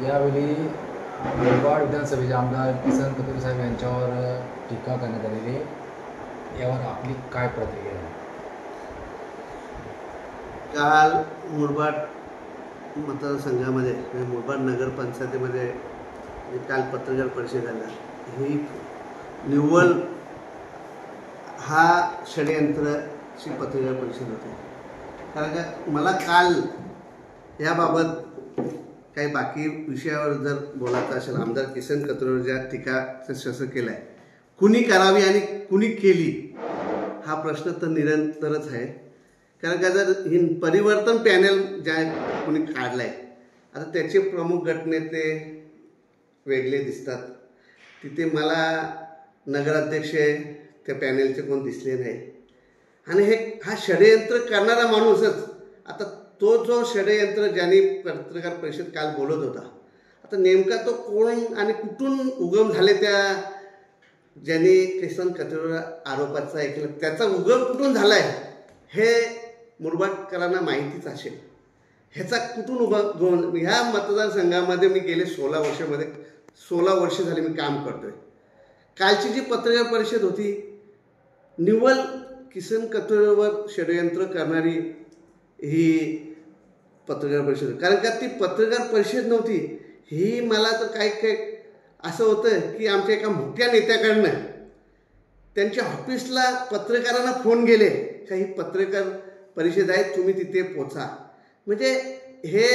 यावेळी मुरबाड विधानसभेचे आमदार किसन कथोरे साहेब यांच्यावर टीका करण्यात आलेली आहे। यावर आपली काय प्रतिक्रिया आहे? काल मुरबाड मतदारसंघामध्ये मुरबाड नगरपंचायतीमध्ये काल पत्रकार परिषद झाला। ही निव्वळ हा षडयंत्राची पत्रकार परिषद होती। कारण का मला काल याबाबत काही बाकी विषयावर जर बोलायचं असेल, आमदार किसन कथोरेवर ज्या टीकाचं शस्त्र केलं आहे, कुणी करावी आणि कुणी केली हा प्रश्न तर निरंतरच आहे। कारण का जर ही परिवर्तन पॅनल ज्या कोणी काढलं आहे, आता त्याचे प्रमुख गटनेते वेगळे दिसतात। तिथे मला नगराध्यक्ष त्या पॅनलचे कोण दिसले नाही आणि हा षडयंत्र करणारा माणूसच आता तो जो षडयंत्र ज्याने पत्रकार परिषद काल बोलत होता, आता नेमका तो कोण आणि कुठून उगम झाले, त्या ज्याने किसन कथोरे आरोपाचा ऐकलं त्याचा उगम कुठून झाला आहे हे मुरबाडकरांना माहितीच असेल। ह्याचा कुठून उगम, ह्या मतदारसंघामध्ये मी गेले 16 वर्ष झाले मी काम करतोय। कालची जी पत्रकार परिषद होती निव्वळ किसन कथोरेवर षडयंत्र करणारी ही पत्रकार परिषद, कारण का ती पत्रकार परिषद नव्हती ही। मला तर काय असं होतं की आमच्या एका मोठ्या नेत्याकडनं त्यांच्या ऑफिसला पत्रकारांना फोन गेले का ही पत्रकार परिषद आहे, तुम्ही तिथे पोचा। म्हणजे हे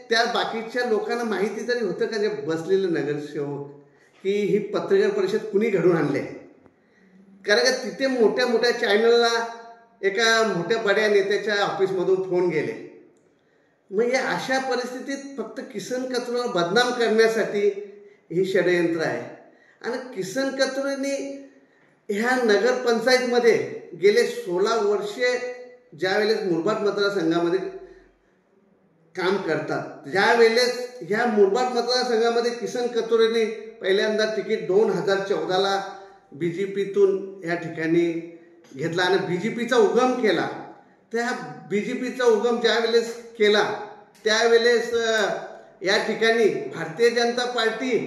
त्या बाकीच्या लोकांना माहिती तरी होतं का, जे बसलेले नगरसेवक, की ही पत्रकार परिषद कुणी घडून आणले। कारण का तिथे मोठ्या मोठ्या चॅनलला एका मोठ्या बड्या नेत्याच्या ऑफिसमधून फोन गेले। मग या अशा परिस्थितीत फक्त किसन कथोरेला बदनाम करण्यासाठी ही षडयंत्र आहे। आणि किसन कथोरेंनी ह्या नगरपंचायतमध्ये गेले 16 वर्षे ज्यावेळेस मुरबाड मतदारसंघामध्ये काम करतात, ज्यावेळेस ह्या मुरबाड मतदारसंघामध्ये किसन कथोरेंनी पहिल्यांदा तिकीट 2014ला BJPतून ह्या ठिकाणी घेतला आणि BJPचा उगम केला। त्या BJPचा उगम ज्यावेळेस केला त्यावेळेस या ठिकाणी भारतीय जनता पार्टी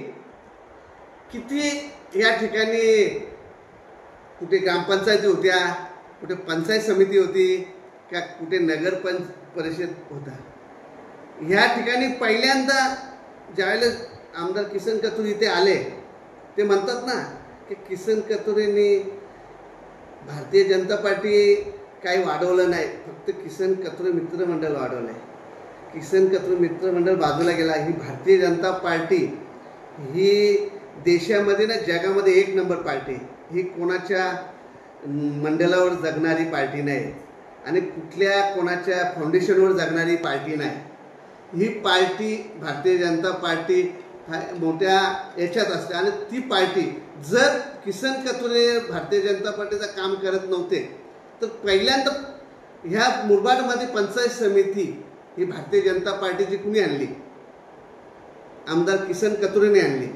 किती या ठिकाणी कुठे ग्रामपंचायती होत्या, कुठे पंचायत समिती होती का, कुठे नगर परिषद होता। ह्या ठिकाणी पहिल्यांदा ज्यावेळेस आमदार किसन कथोरे इथे आले ते म्हणतात ना की किसन कथोरेंनी भारतीय जनता पार्टी काही वाढवलं नाही, फक्त किसन कथोरे मित्रमंडळ वाढवलं आहे। किसन कथोरे मित्रमंडळ बाजूला गेला। ही भारतीय जनता पार्टी ही देशामध्ये ना जगामध्ये 1 नंबर पार्टी, ही कोणाच्या मंडळावर जगणारी पार्टी नाही आणि कुठल्या कोणाच्या फाउंडेशनवर जगणारी पार्टी नाही। ही पार्टी भारतीय जनता पार्टी मोठ्या याच्यात असते आणि ती पार्टी जर किसन कथोरे भारतीय जनता पार्टीचं काम करत नव्हते तर पहिल्यांदा ह्या मुरबाडमध्ये पंचायत समिती ही भारतीय जनता पार्टीची कुणी आणली? आमदार किसन कथोरेने आणली।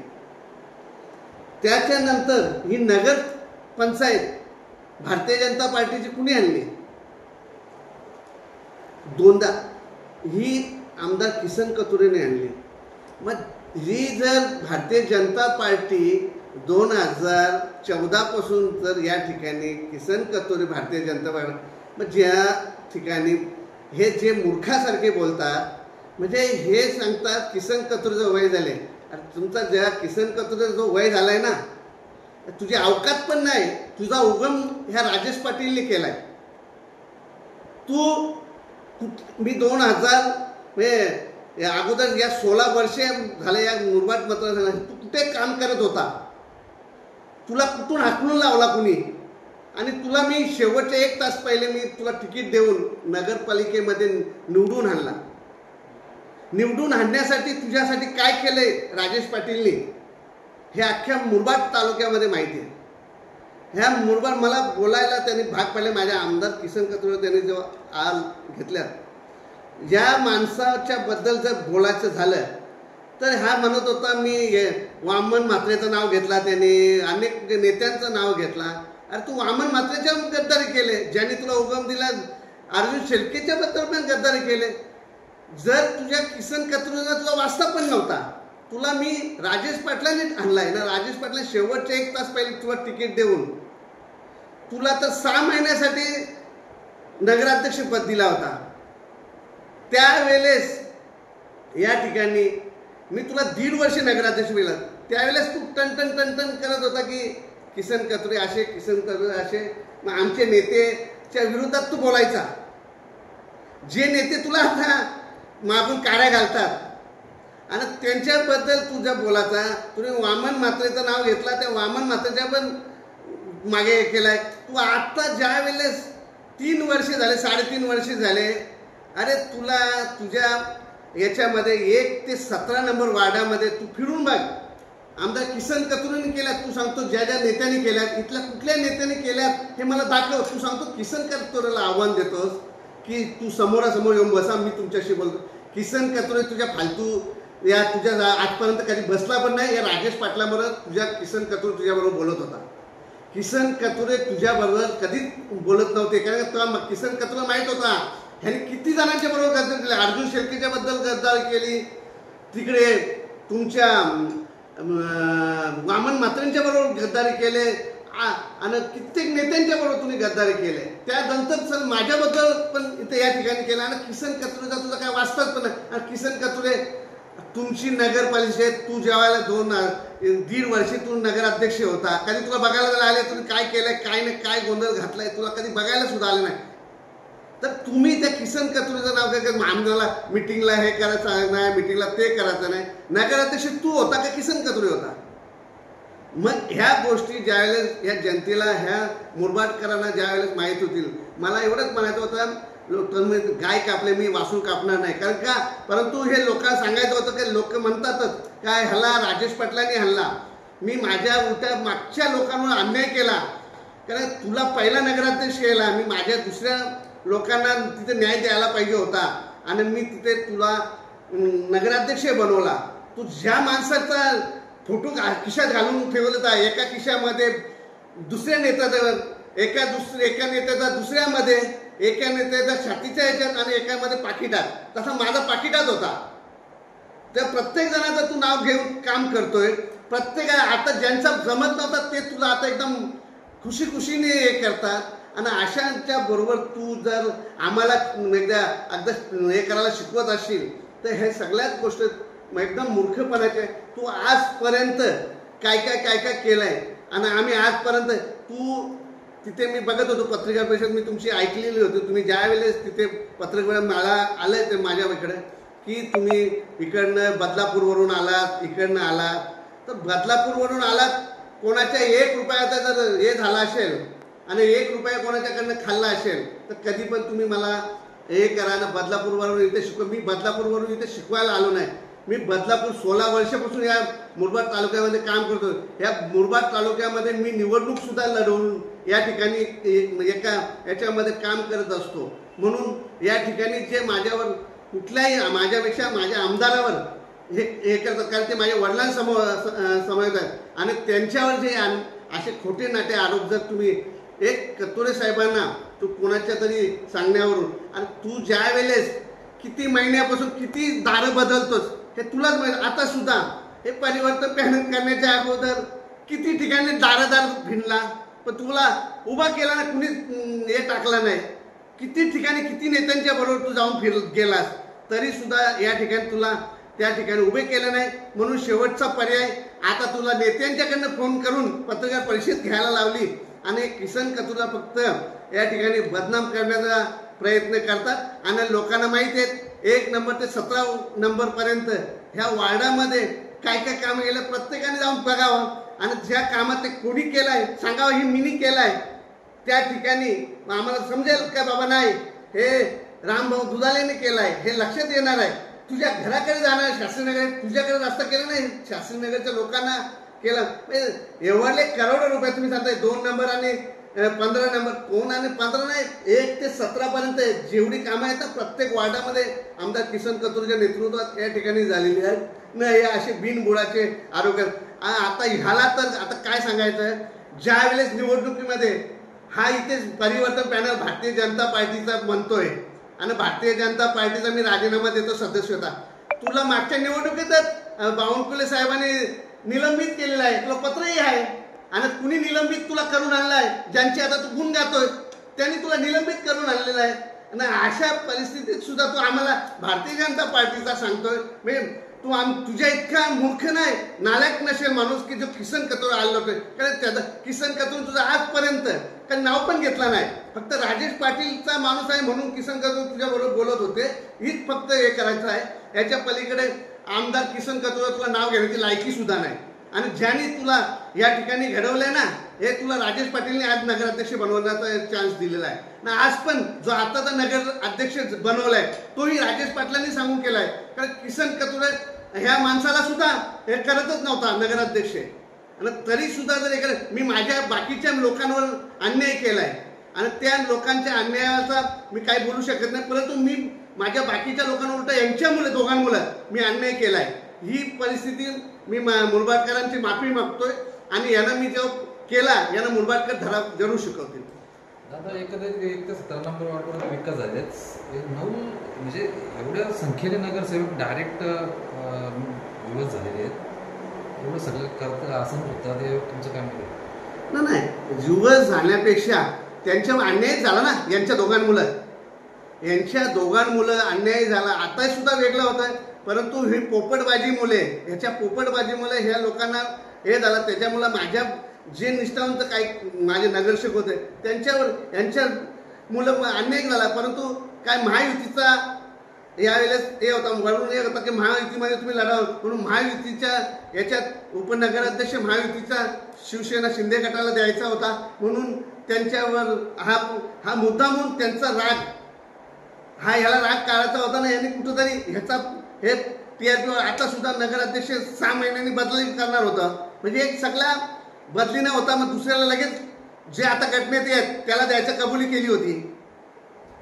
त्याच्यानंतर ही नगर पंचायत भारतीय जनता पार्टीची कुणी आणली? 2दा ही आमदार किसन कथोरेने आणली। मग ही जर भारतीय जनता पार्टी 2014 पासून जर या ठिकाणी किसन कथोरे भारतीय जनता पार्टी, मग ज्या ठिकाणी हे जे मूर्खासारखे बोलतात, म्हणजे हे सांगतात किसन कथोरेचं वय झाले। तुमचा ज्या किसन कथोरेचा जो वय झालाय ना, तुझी अवकात पण नाही, तुझा उगम ह्या राजेश पाटीलने केलाय। मी 2000 या अगोदर या 16 वर्षे झाले या मुरबाड मतदारसंघात तू कुठे काम करत होता? तुला कुठून हाकलून लावला कुणी? आणि तुला मी शेवटचे 1 तास पहिले मी तुला तिकीट देऊन नगरपालिकेमध्ये निवडून आणला। निवडून आणण्यासाठी तुझ्यासाठी काय केलंय राजेश पाटीलने हे अख्ख्या मुरबाड तालुक्यामध्ये माहिती आहे। ह्या मुरबाड मला बोलायला त्यांनी भाग पाडले। माझ्या आमदार किसन कथोरे त्यांनी जेव्हा आल घेतल्या, या माणसाच्या बद्दल जर बोलायचं झालं तर हा म्हणत होता मी वामन म्हात्रेचं नाव घेतला, त्याने अनेक नेत्यांचं नाव घेतला। अरे तू वामन म्हात्रेच्या गद्दारी केले, ज्यांनी तुला उगम दिला अर्जुन शेळकेच्या बद्दल पण गद्दारी केले। जर तुझ्या किसन कथोरेला तुझा वास्ता पण नव्हता, तुला मी राजेश पाटलाने आणलाय ना. राजेश पाटला शेवटचे 1 तास पहिले तुला तिकीट देऊन तुला तर 6 महिन्यासाठी नगराध्यक्ष पद दिला होता. त्यावेळेस या ठिकाणी मी तुला 1.5 वर्ष नगराध्यक्ष दिला. त्यावेळेस तू टन करत होता की किसन कथोरे असे, किसन कथोरे असे. मग आमचे नेतेच्या विरोधात तू बोलायचा. जे नेते तुला आता मागून काड्या घालतात आणि त्यांच्याबद्दल तुझा बोलायचा. तुम्ही वामन म्हात्रेचं नाव घेतला, त्या वामन म्हात्रेच्या पण मागे केलाय तू. आता ज्या वेळेस 3 वर्ष झाले, 3.5 वर्ष झाले, अरे तुला तुझ्या याच्यामध्ये 1 ते 17 नंबर वार्डामध्ये तू फिरून बघ. आमदार किसन कथोरेंनी केल्यात, तू सांगतो ज्या ज्या नेत्यांनी केल्यात, इथल्या कुठल्या नेत्याने केल्यात हे मला दाखव. तू सांगतो किसन कथोरेला आव्हान देतोस की तू समोरासमोर येऊन बसा, मी तुमच्याशी बोलतो. किसन कथोरे तुझ्या फालतू या तुझ्या आजपर्यंत कधी बसला पण नाही. या राजेश पाटलाबरोबर तुझ्या किसन कथोरे तुझ्याबरोबर बोलत होता. किसन कथोरे तुझ्याबरोबर कधीच बोलत नव्हते, कारण तुला किसन कथोरे माहीत होता ह्याने किती जणांच्या बरोबर गद्दारी केली. अर्जुन शेळकेच्या बद्दल गद्दारी केली, तिकडे तुमच्या वामन म्हात्रेंच्या बरोबर गद्दारी केले आणि कित्येक नेत्यांच्या बरोबर तुम्ही गद्दारी केले. त्यानंतर सर माझ्याबद्दल पण इथे या ठिकाणी केलं. आणि किसन कथोरेचा तुझा काय वाचताच पण नाही. आणि किसन कथोरे तुमची नगरपालिकेत तू जेव्हा 1.5 वर्षी तू नगराध्यक्ष होता, कधी तुला बघायला आले तुम्ही काय केलंय, काय नाही, काय गोंधळ घातलाय, तुला कधी बघायला सुद्धा आलं नाही. तर तुम्ही त्या किसन कथोरेचं नाव काय करत आम्हाला मिटिंगला हे करायचं नाही, मिटिंगला ते करायचं नाही. नगराध्यक्ष तू होता का किसन कथोरे होता? मग ह्या गोष्टी ज्यावेळेस ह्या जनतेला, ह्या मुरबाडकरांना ज्यावेळेस माहीत होतील, मला एवढंच म्हणायचं होतं गाय कापले मी वासरू कापणार नाही. कारण का, परंतु हे लोकांना सांगायचं होतं की लोक म्हणतातच काय ह्याला राजेश पाटलांनी हल्ला. मी माझ्या उलट्या मागच्या लोकांवर अन्याय केला, कारण तुला पहिला नगराध्यक्ष केला, मी माझ्या दुसऱ्या लोकांना तिथे न्याय द्यायला पाहिजे होता आणि मी तिथे तुला नगराध्यक्ष बनवला. तू ज्या माणसाचा फोटो खिशात घालून ठेवला होता, एका खिशामध्ये दुसऱ्या नेत्याचा, एका नेत्याचा दुसऱ्यामध्ये, एका नेत्याच्या छातीच्या ह्याच्यात आणि एकामध्ये पाकिटात, तसा माझा पाकिटात होता. त्या प्रत्येक जणाचं तू नाव घेऊन काम करतोय. प्रत्येक आता ज्यांचा जमत नव्हता ते तुला आता एकदम खुशीने हे करतात. आणि अशांच्या बरोबर तू जर आम्हाला एकदा हे करायला शिकवत असशील तर हे सगळ्याच गोष्ट एकदम मूर्खपणाचे. तू आजपर्यंत काय केलंय आणि आम्ही आजपर्यंत तू तिथे मी बघत होतो पत्रकार परिषद मी तुमची ऐकलेली होती. तुम्ही ज्या वेळेस तिथे पत्रकार मला आलंय ते माझ्याकडे की तुम्ही इकडनं बदलापूरवरून आलात, इकडनं आलात, तर बदलापूरवरून आलात, कोणाच्या 1 रुपयाचा जर हे झाला असेल आणि 1 रुपया कोणाच्याकडनं खाल्ला असेल तर कधी पण तुम्ही मला हे करा ना. बदलापूरवरून इथे मी बदलापूरवरून इथे शिकवायला आलो नाही. मी बदलापूर 16 वर्षापासून या मुरबाड तालुक्यामध्ये काम करतो. या मुरबाड तालुक्यामध्ये मी निवडणूक सुद्धा लढवून या ठिकाणी एका याच्यामध्ये काम करत असतो. म्हणून या ठिकाणी जे माझ्यावर कुठल्याही माझ्यापेक्षा माझ्या आमदारावर हे करतात, कारण ते माझ्या वडिलांसमोर आहेत आणि त्यांच्यावर जे असे खोटे नाटे आरोप जर तुम्ही एक कथोरे साहेबांना तू कोणाच्या तरी सांगण्यावरून, आणि तू ज्या वेळेस किती महिन्यापासून किती दारं बदलतोस हे तुलाच माहिती. आता सुद्धा हे परिवर्तन करण्याच्या अगोदर किती ठिकाणी दारदार भिनला, पण तुला उभा केला ना, कुणी हे टाकला नाही. किती ठिकाणी किती नेत्यांच्या बरोबर तू जाऊन गेलास तरी सुद्धा या ठिकाणी तुला त्या ठिकाणी उभे केलं नाही. म्हणून शेवटचा पर्याय आता तुला नेत्यांच्याकडनं फोन करून पत्रकार परिषद घ्यायला लावली आणि किसन कथोरेला फक्त या ठिकाणी बदनाम करण्याचा प्रयत्न करतात. आणि लोकांना माहिती आहे 1 नंबर ते 17 नंबरपर्यंत ह्या वार्डामध्ये काय काम केलं प्रत्येकाने जाऊन बघावं आणि ज्या कामात ते कोणी केलाय सांगावं, ही मिनी केलाय त्या ठिकाणी आम्हाला समजेल का बाबा नाही हे रामभाऊ दुधालेने केलाय, हे लक्षात येणार आहे. तुझ्या घराकडे जाणार शास्त्रीनगर, तुझ्याकडे रस्ता केला नाही, शास्त्रीनगरच्या लोकांना केला. एवढे करोडो रुपये तुम्ही सांगताय 2 नंबर आणि 15 नंबर, कोण आणि 15 नाही 1 ते 17 पर्यंत जेवढी कामं आहेत ना प्रत्येक वार्डामध्ये आमदार किसन कथोरेच्या नेतृत्वात या ठिकाणी झालेली आहेत. नाही असे बिनबुडाचे आरोग्य. आता ह्याला तर आता काय सांगायचं, ज्या वेळेस निवडणुकीमध्ये हा इथे परिवर्तन पॅनल भारतीय जनता पार्टीचा म्हणतोय आणि भारतीय जनता पार्टीचा मी राजीनामा देतो सदस्यता, तुला मागच्या निवडणुकीतच बावनकुळे साहेबांनी निलंबित केलेलं आहे, तुला पत्रही आहे. आणि कुणी निलंबित तुला करून आणलं आहे, ज्यांची आता तू गुण गातोय त्यांनी तुला निलंबित करून आणलेलं आहे. आणि अशा परिस्थितीत सुद्धा तू आम्हाला भारतीय जनता पार्टीचा सांगतोय. म्हणजे तुझ्या इतका मूर्ख नाही, नालायक नसेल माणूस की जो किसन कतोरे आलेला होते. कारण त्याचा किसन कतोरे तुझा आजपर्यंत काही नाव पण घेतला नाही. फक्त राजेश पाटीलचा माणूस आहे म्हणून किसन कतोरे तुझ्या बरोबर बोलत होते, हीच फक्त हे करायचं आहे. याच्या पलीकडे आमदार किसन कतोरे तुला नाव घेण्याची लायकी सुद्धा नाही. आणि ज्यांनी तुला या ठिकाणी घडवलंय ना, हे तुला राजेश पाटीलने आज नगराध्यक्ष बनवण्याचा चान्स दिलेला आहे ना. आज पण जो आताचा नगर अध्यक्ष बनवलाय तोही राजेश पाटलांनी सांगून केलाय. कारण किसन कतोरे ह्या माणसाला सुद्धा हे करतच नव्हता नगराध्यक्ष. आणि तरी सुद्धा जर एखादं मी माझ्या बाकीच्या लोकांवर अन्याय केलाय आणि त्या लोकांच्या अन्यायाचा मी काही बोलू शकत नाही, परंतु मी माझ्या बाकीच्या लोकांवर उलट यांच्यामुळे दोघांमुळे मी अन्याय केलाय. ही परिस्थिती मी मुरबाडकरांची माफी मागतोय. आणि यांना मी जो केला यांना मुरबाडकर धरा जरूर शिकवतील. दादा एकंदरीत 1 ते 17 नंबर वॉर्डपर्यंत विकास झालेच. 9 म्हणजे एवढ्या संख्येने नगरसेवक डायरेक्ट विवश झालेले आहेत. एवढं सगळं करतं असं होतं ते तुमचं काय म्हणतो? नाही, विवश झाण्यापेक्षा त्यांच्यावर अन्याय झाला ना. यांच्या दोघांमुळे अन्याय झाला. आता सुद्धा वेगळा होता, परंतु ही पोपटबाजीमुळे ह्याच्या पोपटबाजीमुळे ह्या लोकांना हे झालं. त्याच्यामुळे माझ्या जे निष्ठावंत काही माझे नगरसेवक होते त्यांच्यावर यांच्या मुलं अन्याय झाला. परंतु काय महायुतीचा यावेळेस हे होता, वळून हे होता की महायुतीमध्ये तुम्ही लढा म्हणून महायुतीच्या याच्यात उपनगराध्यक्ष महायुतीचा शिवसेना शिंदे गटाला द्यायचा होता. म्हणून त्यांच्यावर हा मुद्दा म्हणून त्यांचा राग ह्याला राग काढायचा होता ना. यांनी कुठंतरी ह्याचा हे TRP आता सुद्धा नगराध्यक्ष 6 महिन्यांनी बदली करणार होता. म्हणजे एक सगळा बदली न होता, मग दुसऱ्याला लगेच जे आता घटनेत आहेत त्याला द्यायची कबुली केली होती.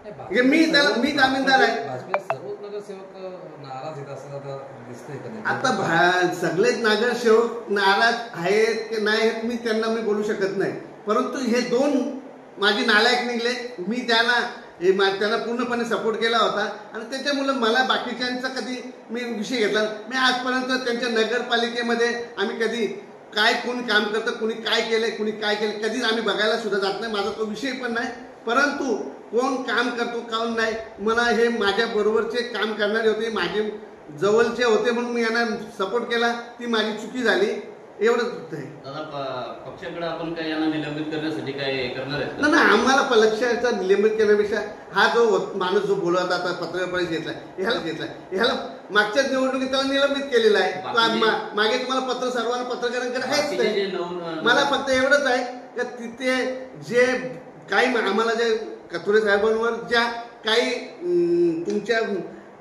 मी जामीनदार आहे. सर्वच नगरसेवक नाराज आहेत असं आता दिसतंय. आता सगळेच नगरसेवक नाराज आहेत की नाही मी त्यांना बोलू शकत नाही, परंतु हे 2 माझे नालायक निघले. मी त्यांना पूर्णपणे सपोर्ट केला होता आणि त्याच्यामुळे मला बाकीच्यांचा कधी मी विषय घेतला. मी आजपर्यंत त्यांच्या नगरपालिकेमध्ये आम्ही कधी काय कोणी काम करतं, कुणी काय केलं कधीच आम्ही बघायला सुद्धा जात नाही. माझा तो विषय पण नाही. परंतु कोण काम करतो कोण नाही, मला हे माझ्या बरोबरचे काम करणारे होते, माझे जवळचे होते म्हणून मी यांना सपोर्ट केला. ती माझी चुकी झाली, एवढंच आहे. दादा, पक्षाकडे आपण काय यांना निलंबित करण्यासाठी काय करणार आहेत? नाही, आम्हाला पक्षाचा निलंबित करण्यापेक्षा हा जो माणूस जो बोलत आता पत्रकार परिषद ह्याला मागच्याच निवडणुकीत त्याला निलंबित केलेला आहे. मागे तुम्हाला सर्वांना पत्रकारांकडे आहेच. मला फक्त एवढंच आहे की तिथे जे काही आम्हाला जे कतोरे साहेबांवर ज्या काही तुमच्या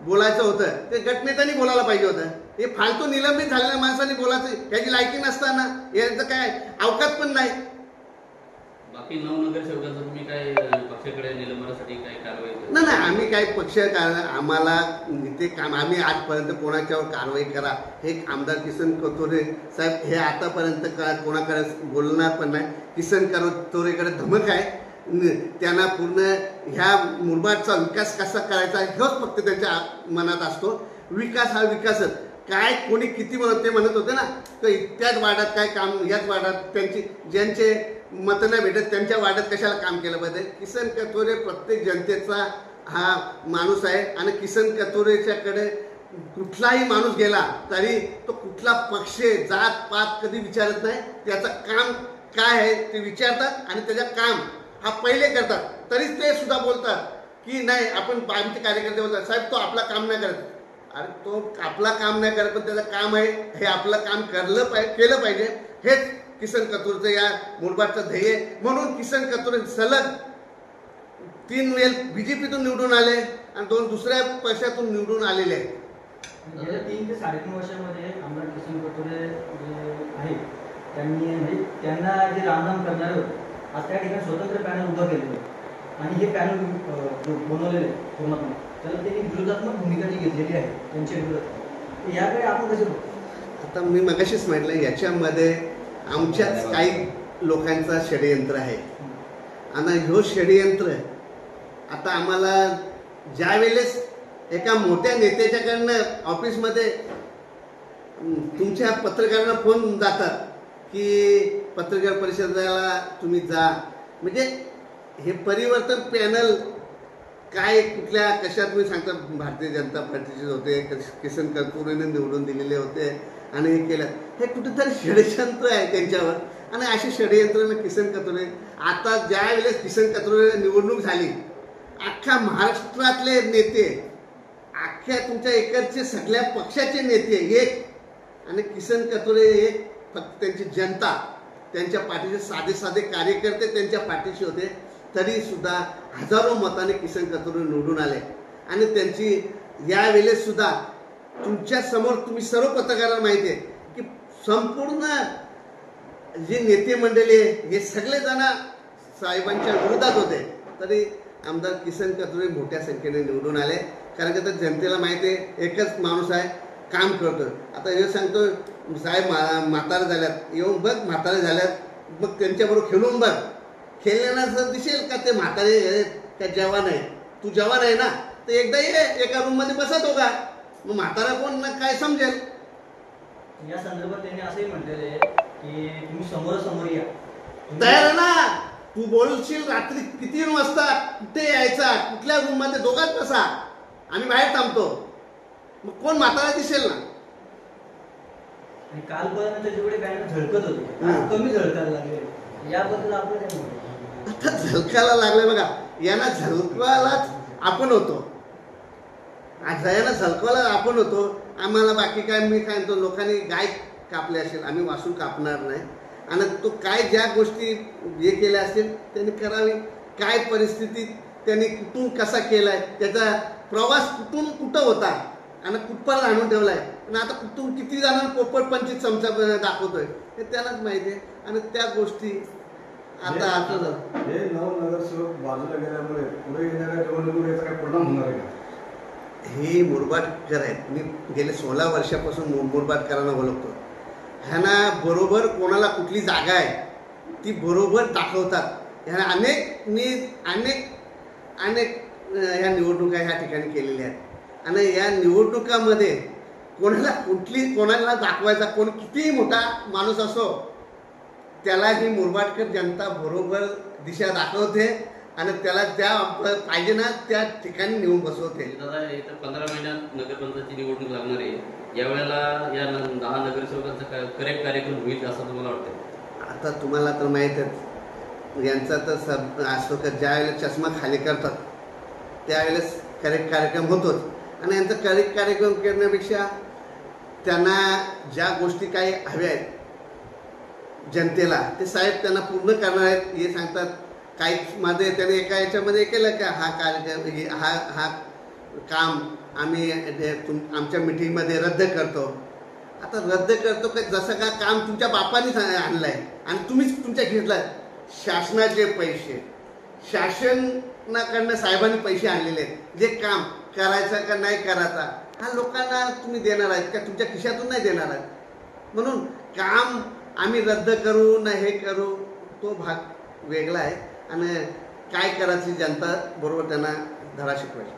बोलायचं होतं ते गटनेत्यांनी बोलायला पाहिजे होतं. हे फालतू निलंबित झालेल्या माणसांनी बोलायचं याची लायकी नसताना याचं काय अवकाश पण नाही. बाकी 9 नगरसेवकांचं तुम्ही काय पक्षाकडे निलंबनासाठी काय कारवाई? नाही, आम्ही काय पक्ष आम्हाला इथे काम आम्ही आजपर्यंत कोणाच्यावर कारवाई करा हे आमदार किसन कतोरे साहेब हे आतापर्यंत कोणाकडे बोलणार पण नाही. किसन कतोरेकडे धमक आहे. त्यांना पूर्ण ह्या मुरबाडचा विकास कसा करायचा हेच फक्त त्यांच्या मनात असतो. विकास हा विकासच. काय कोणी किती ते म्हणत होते ना तर त्याच वार्डात काय काम, याच वार्डात त्यांची ज्यांचे मतं नाही भेटत त्यांच्या वार्डात कशाला काम केलं पाहिजे. किसन कतोरे प्रत्येक जनतेचा हा माणूस आहे आणि किसन कतोरेच्याकडे कुठलाही माणूस गेला तरी तो कुठला पक्ष जात पात कधी विचारत नाही. त्याचं काम काय आहे ते विचारतात आणि त्याचं काम हा पहिले करतात. तरीच ते सुद्धा बोलतात की नाही आपण आमचे कार्यकर्ते बोलतात साहेब तो आपला काम नाही करत. अरे तो आपला काम नाही करत पण त्याचं काम आहे हे आपलं काम केलं पाहिजे. हेच किसन कतोरेचं या मुरबाडचं ध्येय. म्हणून किसन कतोरे सलग 3 वेळ BJPतून निवडून आले आणि 2 दुसऱ्या पक्षातून निवडून आलेले आहेत. गेल्या 3 ते 3.5 वर्षामध्ये आमदार किसन कतोरे जे आहेत त्यांना जे रामराम करणारे होते आज त्या ठिकाणी स्वतंत्र पॅनल उभा केलेलं आहे आणि हे पॅनल बनवलेले पूर्णपणे त्याला त्यांनी विरोधात्मक भूमिका जी घेतलेली आहे त्यांच्या विरोधात याकडे आपण कसे बघतो? आता मी मगाशीच म्हटलं याच्यामध्ये आमच्याच काही लोकांचा षडयंत्र आहे आणि ह्यो षडयंत्र आता आम्हाला ज्या वेळेस एका मोठ्या नेत्याच्याकडनं ऑफिसमध्ये तुमच्या पत्रकारांना फोन जातात की पत्रकार परिषदेला तुम्ही जा. म्हणजे हे परिवर्तन पॅनल काय कुठल्या कशात तुम्ही सांगता भारतीय जनता पार्टीचे होते, किसन कथोरेने निवडून दिलेले होते आणि हे केलं. हे कुठेतरी षडयंत्र आहे त्यांच्यावर. आणि अशी षडयंत्र किसन कथोरे, आता ज्या वेळेस किसन कथोरे निवडणूक झाली, अख्ख्या महाराष्ट्रातले नेते, अख्ख्या तुमच्या इकडचे सगळ्या पक्षाचे नेते एक, आणि किसन कथोरे एक, फक्त त्यांची जनता, त्यांच्या पाठीचे साधे साधे कार्यकर्ते त्यांच्या पाठीशी होते. तरी सुद्धा हजारो मताने किसन कथोरे निवडून आले. आणि त्यांची यावेळेस सुद्धा तुमच्या समोर, तुम्ही सर्व पत्रकारांना माहिती आहे की संपूर्ण जे नेते मंडळी हे सगळेजण साहेबांच्या विरोधात होते. तरी आमदार किसन कथोरे मोठ्या संख्येने निवडून आले. कारण की आता जनतेला माहिती आहे एकच माणूस आहे, काम करतो. आता हे सांगतो साहेब म्हातारे झाल्यात, येऊन बघ म्हातारे झाल्यात, मग त्यांच्याबरोबर खेळून बघ. खेळण्यानं दिसेल का ते म्हातारे आहेत का जवान आहे. तू जवान आहे ना, तर एकदा ये एका रूम मध्ये बसत हो का, मग म्हातारा कोण ना काय समजेल. या संदर्भात त्यांनी असंही म्हटलेलं आहे की तुम्ही समोरासमोर या. तयार आहे ना, तू बोलशील रात्री किती वाजता कुठे यायचा, कुठल्या रूम मध्ये दोघात बसा, आम्ही बाहेर थांबतो. मग कोण म्हातारा दिसेल ना. आणि कालपर्यंत जेवढे बॅनर झळकत होते आज कमी झळकायला लागले, याबद्दल आपलं काय म्हणणं? आता झलकायला लागले बघा. यांना झलकवायलाच आपण होतो, आज यांना झलकवायला आपण होतो. आम्हाला बाकी काय, मी काय म्हणतो, लोकांनी गाय कापले असेल, आम्ही वासून कापणार नाही. आणि तो काय ज्या गोष्टी हे केल्या असतील त्यांनी करावी. काय परिस्थितीत त्यांनी कुठून कसा केलाय, त्याचा प्रवास कुठून कुठं होता आणि कुठपर्यंत आणून ठेवलाय, आणि आता कुठून किती जणांना पोपट 25 चमचा दाखवतोय हे त्यांनाच माहिती आहे. आणि त्या गोष्टी आता हे नवनगरसेवक बाजूला गेल्यामुळे पुढे येणाऱ्या निवडणुकीवर याचा काय परिणाम होणार आहे का? हे मुरबाडकर आहेत. मी गेले 16 वर्षापासून मुरबाडकरांना ओळखतो. ह्यांना बरोबर कोणाला कुठली जागा आहे ती बरोबर दाखवतात. ह्यांना अनेक ह्या निवडणुका ह्या ठिकाणी केलेल्या आहेत. आणि या निवडणुकामध्ये कोणाला दाखवायचा, कोण कितीही मोठा माणूस असो, त्याला ही मुरबाडकर जनता बरोबर दिशा दाखवते आणि त्याला त्या पाहिजे ना त्या ठिकाणी नेऊन बसवते. दादा, इथं 15 महिन्यात नगरपंचायतची निवडणूक लागणार आहे. यावेळेला या 10 नगरसेवकांचा करेक्ट कार्यक्रम होईल असं तुम्हाला वाटतं? आता तुम्हाला तर माहीत आहे, यांचा तर असतो का ज्या वेळेला चष्मा खाली करतात त्यावेळेस करेक्ट कार्यक्रम होतोच. आणि यांचा करेक्ट कार्यक्रम करण्यापेक्षा त्यांना ज्या गोष्टी काही हव्या आहेत जनतेला, ते साहेब त्यांना पूर्ण करणार आहेत हे सांगतात. काही मध्ये त्याने एका याच्यामध्ये केलं का हा कार्यक्रम, हा काम आम्ही आमच्या मिटिंगमध्ये रद्द करतो. आता रद्द करतो का, जसं का काम तुमच्या बापाने आणलं आहे आणि तुम्हीच तुमच्या घेतला. शासनाचे पैसे, शासनाकडनं साहेबांनी पैसे आणलेले आहेत. जे काम करायचं का नाही करायचा हा लोकांना तुम्ही देणार आहेत का, तुमच्या खिशातून नाही देणार आहेत. म्हणून काम आम्ही रद्द करू ना हे करू, तो भाग वेगळा आहे. आणि काय करायची जनता बरोबर त्यांना धडा शिकवायचा.